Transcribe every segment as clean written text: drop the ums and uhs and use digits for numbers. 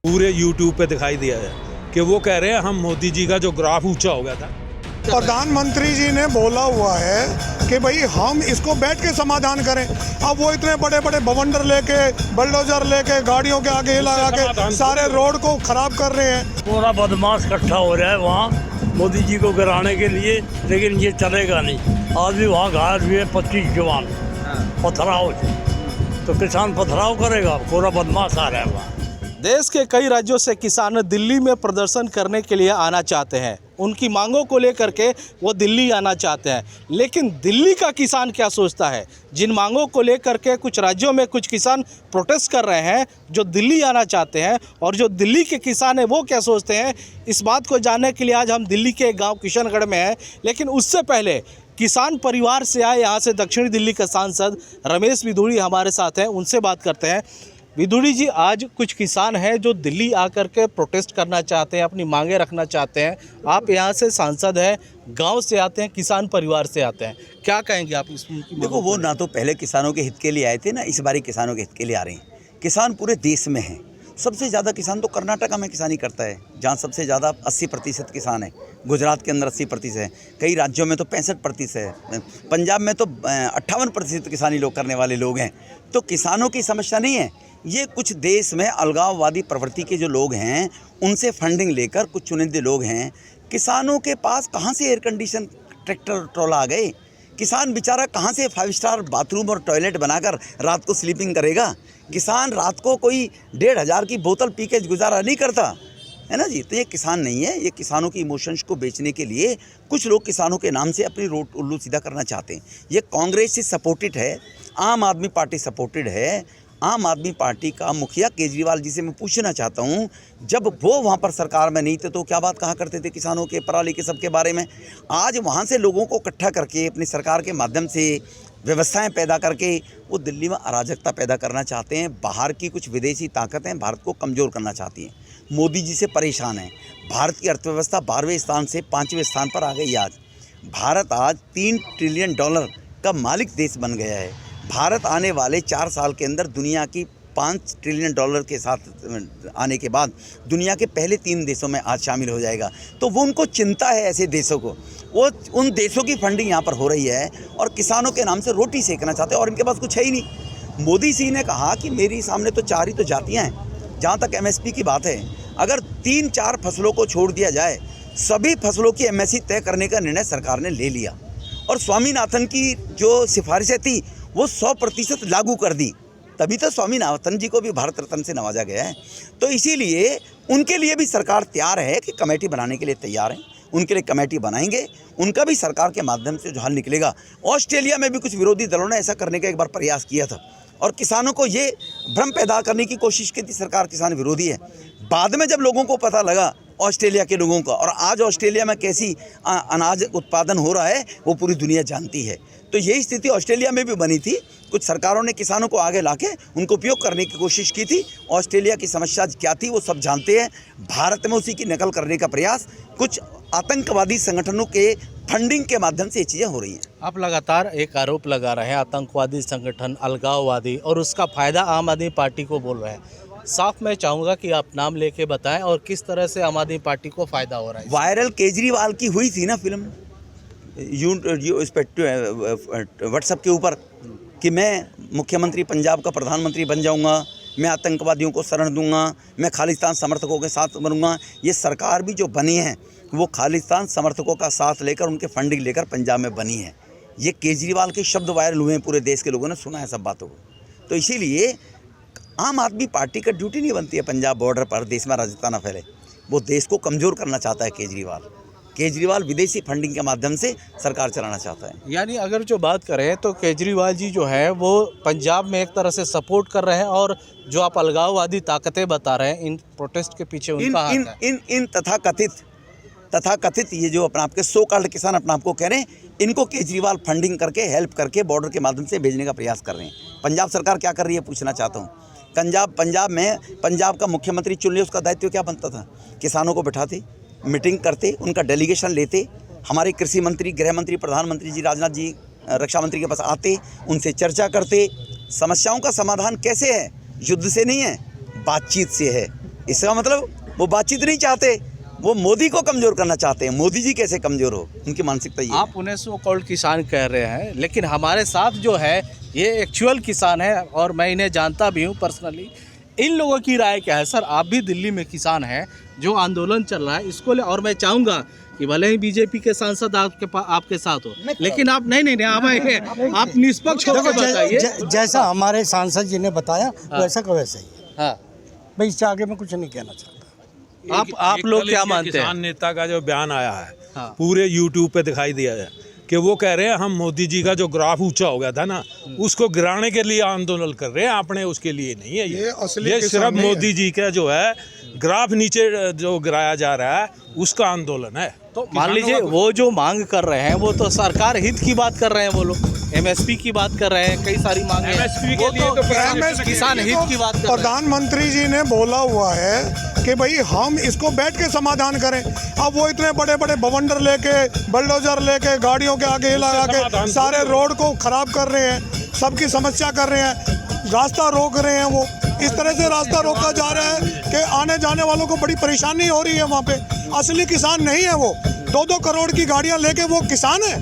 पूरे यूट्यूब पे दिखाई दिया है कि वो कह रहे हैं हम मोदी जी का जो ग्राफ ऊंचा हो गया था। प्रधानमंत्री जी ने बोला हुआ है कि भाई हम इसको बैठ के समाधान करें। अब वो इतने बड़े बड़े बवंडर लेके, बुलडोजर लेके, गाड़ियों के आगे लगा के सारे रोड को खराब कर रहे हैं। पूरा बदमाश इकट्ठा हो रहा है वहाँ मोदी जी को गिराने के लिए, लेकिन ये चलेगा नहीं। आज भी वहाँ घायल हुए 25 जवान पथराव से, तो किसान पथराव करेगा, पूरा बदमाश आ रहा है वहाँ। देश के कई राज्यों से किसान दिल्ली में प्रदर्शन करने के लिए आना चाहते हैं। उनकी मांगों को लेकर के वो दिल्ली आना चाहते हैं, लेकिन दिल्ली का किसान क्या सोचता है? जिन मांगों को लेकर के कुछ राज्यों में कुछ किसान प्रोटेस्ट कर रहे हैं जो दिल्ली आना चाहते हैं, और जो दिल्ली के किसान हैं वो क्या सोचते हैं, इस बात को जानने के लिए आज हम दिल्ली के गाँव किशनगढ़ में हैं। लेकिन उससे पहले किसान परिवार से आए यहाँ से दक्षिणी दिल्ली का सांसद रमेश विधुड़ी हमारे साथ हैं, उनसे बात करते हैं। विधुड़ी जी, आज कुछ किसान हैं जो दिल्ली आकर के प्रोटेस्ट करना चाहते हैं, अपनी मांगे रखना चाहते हैं। आप यहाँ से सांसद हैं, गांव से आते हैं, किसान परिवार से आते हैं, क्या कहेंगे आप इस? देखो, वो ना तो पहले किसानों के हित के लिए आए थे, ना इस बारी किसानों के हित के लिए आ रहे हैं। किसान पूरे देश में हैं। सबसे ज़्यादा किसान तो कर्नाटका में किसानी करता है, जहाँ सबसे ज़्यादा 80% किसान है। गुजरात के अंदर 80% है, कई राज्यों में तो 65% है, पंजाब में तो 58% किसानी लोग करने वाले लोग हैं। तो किसानों की समस्या नहीं है। ये कुछ देश में अलगाववादी प्रवृत्ति के जो लोग हैं, उनसे फंडिंग लेकर कुछ चुनिंदे लोग हैं। किसानों के पास कहाँ से एयर कंडीशन ट्रैक्टर ट्रॉला आ गए? किसान बेचारा कहाँ से 5 स्टार बाथरूम और टॉयलेट बनाकर रात को स्लीपिंग करेगा? किसान रात को कोई 1,500 की बोतल पी के गुजारा नहीं करता है ना जी। तो ये किसान नहीं है, ये किसानों की इमोशंस को बेचने के लिए कुछ लोग किसानों के नाम से अपनी रोड उल्लू सीधा करना चाहते हैं। ये कांग्रेस से सपोर्टेड है, आम आदमी पार्टी सपोर्टेड है। आम आदमी पार्टी का मुखिया केजरीवाल जी से मैं पूछना चाहता हूं, जब वो वहां पर सरकार में नहीं थे तो क्या बात कहा करते थे किसानों के, पराली के, सबके बारे में? आज वहां से लोगों को इकट्ठा करके अपनी सरकार के माध्यम से व्यवस्थाएं पैदा करके वो दिल्ली में अराजकता पैदा करना चाहते हैं। बाहर की कुछ विदेशी ताकतें भारत को कमज़ोर करना चाहती हैं, मोदी जी से परेशान हैं। भारत की अर्थव्यवस्था 12वें स्थान से 5वें स्थान पर आ गई। आज भारत आज $3 ट्रिलियन का मालिक देश बन गया है। भारत आने वाले 4 साल के अंदर दुनिया की $5 ट्रिलियन के साथ आने के बाद दुनिया के पहले 3 देशों में आज शामिल हो जाएगा। तो वो उनको चिंता है ऐसे देशों को, वो उन देशों की फंडिंग यहाँ पर हो रही है और किसानों के नाम से रोटी सेकना चाहते हैं, और इनके पास कुछ है ही नहीं। मोदी जी ने कहा कि मेरी सामने तो 4 ही तो जातियाँ हैं। जहाँ तक MSP की बात है, अगर 3-4 फसलों को छोड़ दिया जाए, सभी फसलों की MSP तय करने का निर्णय सरकार ने ले लिया, और स्वामीनाथन की जो सिफारिशें थी वो 100% लागू कर दी। तभी तो स्वामीनाथन जी को भी भारत रत्न से नवाजा गया है। तो इसीलिए उनके लिए भी सरकार तैयार है कि कमेटी बनाने के लिए तैयार है। उनके लिए कमेटी बनाएंगे, उनका भी सरकार के माध्यम से जो हल निकलेगा। ऑस्ट्रेलिया में भी कुछ विरोधी दलों ने ऐसा करने का एक बार प्रयास किया था, और किसानों को ये भ्रम पैदा करने की कोशिश की थी सरकार किसान विरोधी है। बाद में जब लोगों को पता लगा ऑस्ट्रेलिया के लोगों का, और आज ऑस्ट्रेलिया में कैसी अनाज उत्पादन हो रहा है वो पूरी दुनिया जानती है। तो यही स्थिति ऑस्ट्रेलिया में भी बनी थी। कुछ सरकारों ने किसानों को आगे लाके उनको उपयोग करने की कोशिश की थी। ऑस्ट्रेलिया की समस्या क्या थी वो सब जानते हैं। भारत में उसी की नकल करने का प्रयास कुछ आतंकवादी संगठनों के फंडिंग के माध्यम से ये चीज़ें हो रही हैं। आप लगातार एक आरोप लगा रहे हैं, आतंकवादी संगठन, अलगाववादी, और उसका फ़ायदा आम आदमी पार्टी को बोल रहे हैं। साफ मैं चाहूँगा कि आप नाम लेके बताएं और किस तरह से आम आदमी पार्टी को फ़ायदा हो रहा है। वायरल केजरीवाल की हुई थी ना फिल्म इस पर व्हाट्सएप के ऊपर कि मैं मुख्यमंत्री पंजाब का प्रधानमंत्री बन जाऊंगा, मैं आतंकवादियों को शरण दूंगा, मैं खालिस्तान समर्थकों के साथ बनूंगा। ये सरकार भी जो बनी है वो खालिस्तान समर्थकों का साथ लेकर, उनके फंडिंग लेकर पंजाब में बनी है। ये केजरीवाल के शब्द वायरल हुए हैं, पूरे देश के लोगों ने सुना है सब बातों को। तो इसीलिए आम आदमी पार्टी का ड्यूटी नहीं बनती है पंजाब बॉर्डर पर देश में अराजकता न फैले। वो देश को कमज़ोर करना चाहता है केजरीवाल विदेशी फंडिंग के माध्यम से सरकार चलाना चाहता है। यानी अगर जो बात करें तो केजरीवाल जी जो है वो पंजाब में एक तरह से सपोर्ट कर रहे हैं, और जो आप अलगाववादी ताकतें बता रहे हैं, इन प्रोटेस्ट के पीछे उनका हाथ है। इन तथाकथित ये जो अपना आपके सो कॉल्ड किसान अपना आपको कह रहे हैं, इनको केजरीवाल फंडिंग करके, हेल्प करके बॉर्डर के माध्यम से भेजने का प्रयास कर रहे हैं। पंजाब सरकार क्या कर रही है पूछना चाहता हूँ। पंजाब में पंजाब का मुख्यमंत्री चुन लिया, उसका दायित्व क्या बनता था? किसानों को बिठाते, मीटिंग करते, उनका डेलीगेशन लेते, हमारे कृषि मंत्री, गृह मंत्री, प्रधानमंत्री जी, राजनाथ जी, रक्षा मंत्री के पास आते, उनसे चर्चा करते। समस्याओं का समाधान कैसे है? युद्ध से नहीं है, बातचीत से है। इसका मतलब वो बातचीत नहीं चाहते, वो मोदी को कमज़ोर करना चाहते हैं। मोदी जी कैसे कमज़ोर हो, उनकी मानसिकता ये है। आप उन्हें सो कॉल्ड किसान कह रहे हैं, लेकिन हमारे साथ जो है ये एक्चुअल किसान है और मैं इन्हें जानता भी हूँ पर्सनली। इन लोगों की राय क्या है? सर, आप भी दिल्ली में किसान हैं, जो आंदोलन चल रहा है इसको ले, और मैं चाहूँगा कि भले ही बीजेपी के सांसद आपके साथ हो, लेकिन आप नहीं आप निष्पक्ष होकर बताइए। जैसा हमारे सांसद जी ने बताया वैसा का वैसा ही है। हाँ, मैं इससे आगे मैं कुछ नहीं कहना चाहता। आप लोग क्या मानते हैं? किसान नेता का जो बयान आया है हाँ। पूरे यूट्यूब पे दिखाई दिया है कि वो कह रहे हैं हम मोदी जी का जो ग्राफ ऊंचा हो गया था ना, उसको गिराने के लिए आंदोलन कर रहे हैं, आपने उसके लिए नहीं है। ये असली ये किसान सिर्फ नहीं है। मोदी जी का जो है ग्राफ नीचे जो गिराया जा रहा है उसका आंदोलन है। तो मान लीजिए वो जो मांग कर रहे हैं वो तो सरकार हित की बात कर रहे हैं, वो लोग एमएसपी की बात कर रहे हैं, कई सारी मांगे हैं। MSP के वो लिए तो किसान हित की बात कर रहे हैं। प्रधानमंत्री जी ने बोला हुआ है कि भाई हम इसको बैठ के समाधान करें। अब वो इतने बड़े बड़े बवंडर लेके, बलडोजर लेके, गाड़ियों के आगे लगा के सारे रोड को खराब कर रहे हैं, सबकी समस्या कर रहे हैं, रास्ता रोक रहे हैं। वो इस तरह से रास्ता रोका जा रहा है कि आने जाने वालों को बड़ी परेशानी हो रही है वहाँ पे। असली किसान नहीं है वो। 2-2 करोड़ की गाड़ियाँ लेके वो किसान है,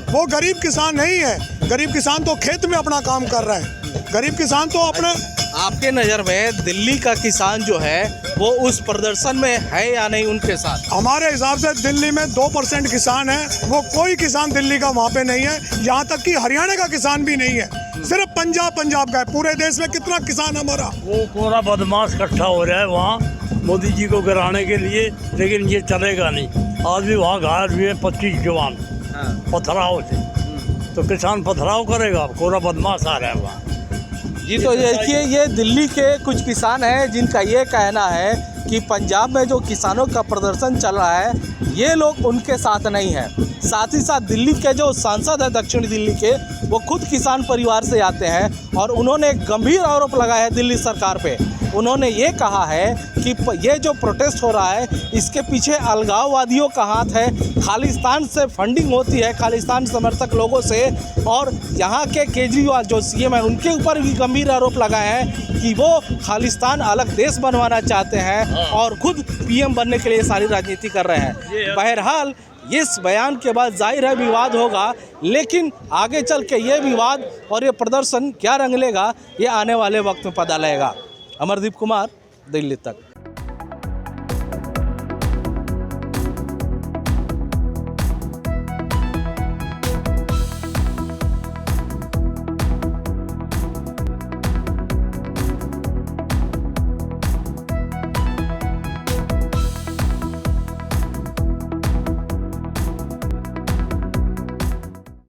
वो गरीब किसान नहीं है। गरीब किसान तो खेत में अपना काम कर रहा है। गरीब किसान तो अपना। आपके नज़र में दिल्ली का किसान जो है वो उस प्रदर्शन में है या नहीं उनके साथ? हमारे हिसाब से दिल्ली में 2% किसान है, वो कोई किसान दिल्ली का वहाँ पे नहीं है। यहाँ तक कि हरियाणा का किसान भी नहीं है, सिर्फ पंजाब का है। पूरे देश में कितना किसान हमारा। वो पूरा बदमाश इकट्ठा हो रहा है वहाँ मोदी जी को गिराने के लिए, लेकिन ये चलेगा नहीं। आज भी वहाँ घायल हुए 25 जवान पथराव से, तो किसान पथराव करेगा, पूरा बदमाश आ रहा है वहाँ। जी, तो देखिए ये दिल्ली के कुछ किसान हैं जिनका ये कहना है कि पंजाब में जो किसानों का प्रदर्शन चल रहा है ये लोग उनके साथ नहीं हैं। साथ ही साथ दिल्ली के जो सांसद हैं दक्षिण दिल्ली के, वो खुद किसान परिवार से आते हैं और उन्होंने एक गंभीर आरोप लगाया है दिल्ली सरकार पे। उन्होंने ये कहा है कि ये जो प्रोटेस्ट हो रहा है इसके पीछे अलगाववादियों का हाथ है, खालिस्तान से फंडिंग होती है, खालिस्तान समर्थक लोगों से। और यहाँ के केजरीवाल जो सीएम हैं उनके ऊपर भी गंभीर आरोप लगाए हैं कि वो खालिस्तान अलग देश बनवाना चाहते हैं और खुद पीएम बनने के लिए सारी राजनीति कर रहे हैं। बहरहाल इस बयान के बाद जाहिर है विवाद होगा, लेकिन आगे चल के ये विवाद और ये प्रदर्शन क्या रंग लेगा ये आने वाले वक्त में पता लगेगा। अमरदीप कुमार, दिल्ली तक।